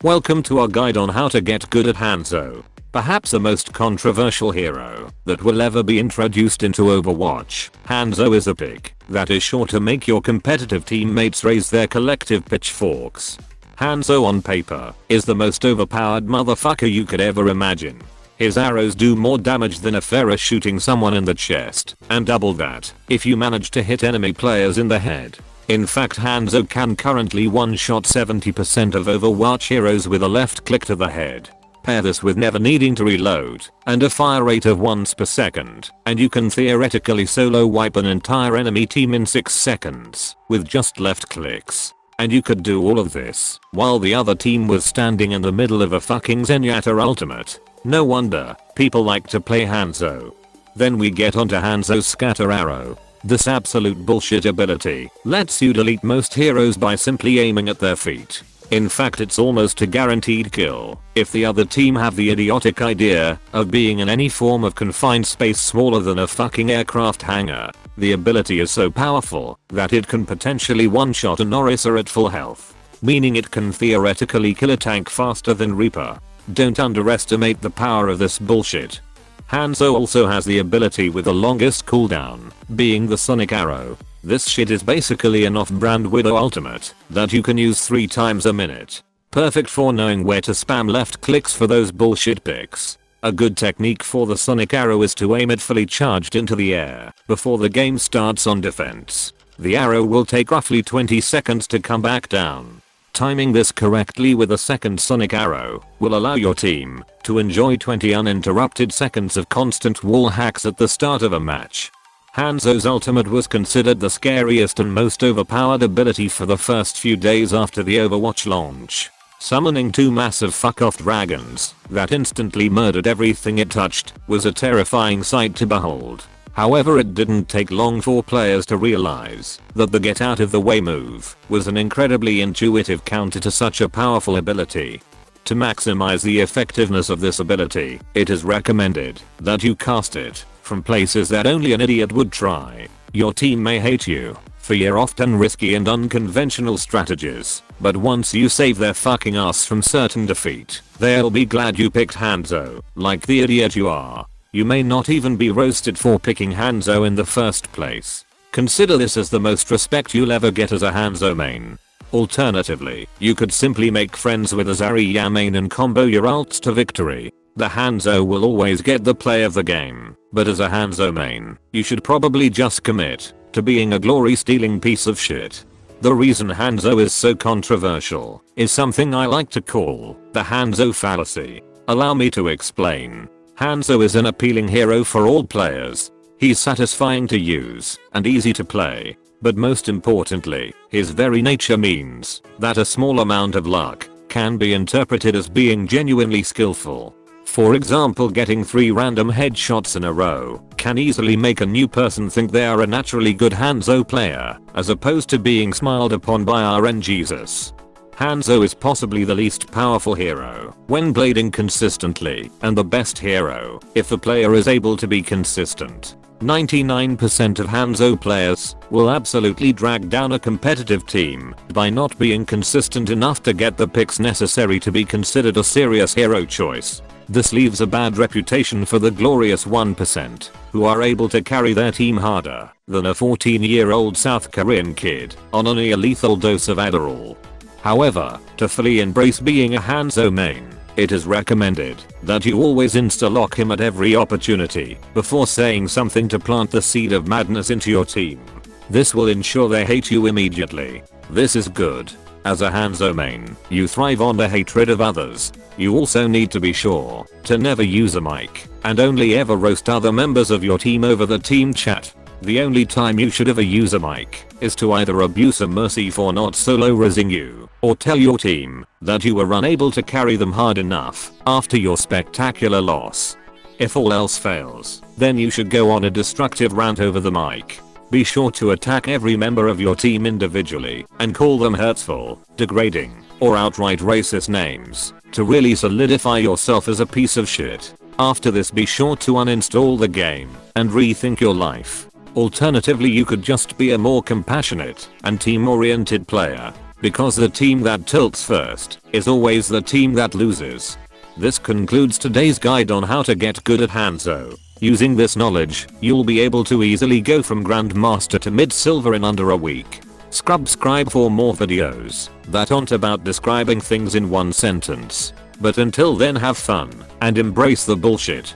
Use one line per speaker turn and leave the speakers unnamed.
Welcome to our guide on how to get good at Hanzo. Perhaps the most controversial hero that will ever be introduced into Overwatch. Hanzo is a pick that is sure to make your competitive teammates raise their collective pitchforks. Hanzo on paper is the most overpowered motherfucker you could ever imagine. His arrows do more damage than a Pharah shooting someone in the chest, and double that if you manage to hit enemy players in the head. In fact, Hanzo can currently one-shot 70% of Overwatch heroes with a left click to the head. Pair this with never needing to reload and a fire rate of once per second, and you can theoretically solo wipe an entire enemy team in 6 seconds with just left clicks. And you could do all of this while the other team was standing in the middle of a fucking Zenyatta ultimate. No wonder people like to play Hanzo. Then we get onto Hanzo's scatter arrow. This absolute bullshit ability lets you delete most heroes by simply aiming at their feet. In fact, it's almost a guaranteed kill if the other team have the idiotic idea of being in any form of confined space smaller than a fucking aircraft hangar. The ability is so powerful that it can potentially one-shot an Orisa at full health, meaning it can theoretically kill a tank faster than Reaper. Don't underestimate the power of this bullshit. Hanzo also has the ability with the longest cooldown, being the Sonic Arrow. This shit is basically an off-brand Widow ultimate that you can use 3 times a minute. Perfect for knowing where to spam left clicks for those bullshit picks. A good technique for the Sonic Arrow is to aim it fully charged into the air before the game starts on defense. The arrow will take roughly 20 seconds to come back down. Timing this correctly with a second Sonic Arrow will allow your team to enjoy 20 uninterrupted seconds of constant wall hacks at the start of a match. Hanzo's ultimate was considered the scariest and most overpowered ability for the first few days after the Overwatch launch. Summoning 2 massive fuck-off dragons that instantly murdered everything it touched was a terrifying sight to behold. However, it didn't take long for players to realize that the get out of the way move was an incredibly intuitive counter to such a powerful ability. To maximize the effectiveness of this ability, it is recommended that you cast it from places that only an idiot would try. Your team may hate you for your often risky and unconventional strategies, but once you save their fucking ass from certain defeat, they'll be glad you picked Hanzo, like the idiot you are. You may not even be roasted for picking Hanzo in the first place. Consider this as the most respect you'll ever get as a Hanzo main. Alternatively, you could simply make friends with a Zarya main and combo your ults to victory. The Hanzo will always get the play of the game, but as a Hanzo main, you should probably just commit to being a glory stealing piece of shit. The reason Hanzo is so controversial is something I like to call the Hanzo fallacy. Allow me to explain. Hanzo is an appealing hero for all players. He's satisfying to use and easy to play, but most importantly, his very nature means that a small amount of luck can be interpreted as being genuinely skillful. For example, getting 3 random headshots in a row can easily make a new person think they are a naturally good Hanzo player, as opposed to being smiled upon by RNGesus. Hanzo is possibly the least powerful hero when blading consistently, and the best hero if the player is able to be consistent. 99% of Hanzo players will absolutely drag down a competitive team by not being consistent enough to get the picks necessary to be considered a serious hero choice. This leaves a bad reputation for the glorious 1% who are able to carry their team harder than a 14-year-old South Korean kid on a near lethal dose of Adderall. However, to fully embrace being a Hanzo main, it is recommended that you always insta-lock him at every opportunity before saying something to plant the seed of madness into your team. This will ensure they hate you immediately. This is good. As a Hanzo main, you thrive on the hatred of others. You also need to be sure to never use a mic and only ever roast other members of your team over the team chat. The only time you should ever use a mic is to either abuse a mercy for not solo resing you, or tell your team that you were unable to carry them hard enough after your spectacular loss. If all else fails, then you should go on a destructive rant over the mic. Be sure to attack every member of your team individually and call them hurtful, degrading, or outright racist names to really solidify yourself as a piece of shit. After this, be sure to uninstall the game and rethink your life. Alternatively, you could just be a more compassionate and team-oriented player. because the team that tilts first is always the team that loses. This concludes today's guide on how to get good at Hanzo. Using this knowledge, you'll be able to easily go from Grandmaster to mid-silver in under a week. Subscribe for more videos that aren't about describing things in one sentence. But until then, have fun and embrace the bullshit.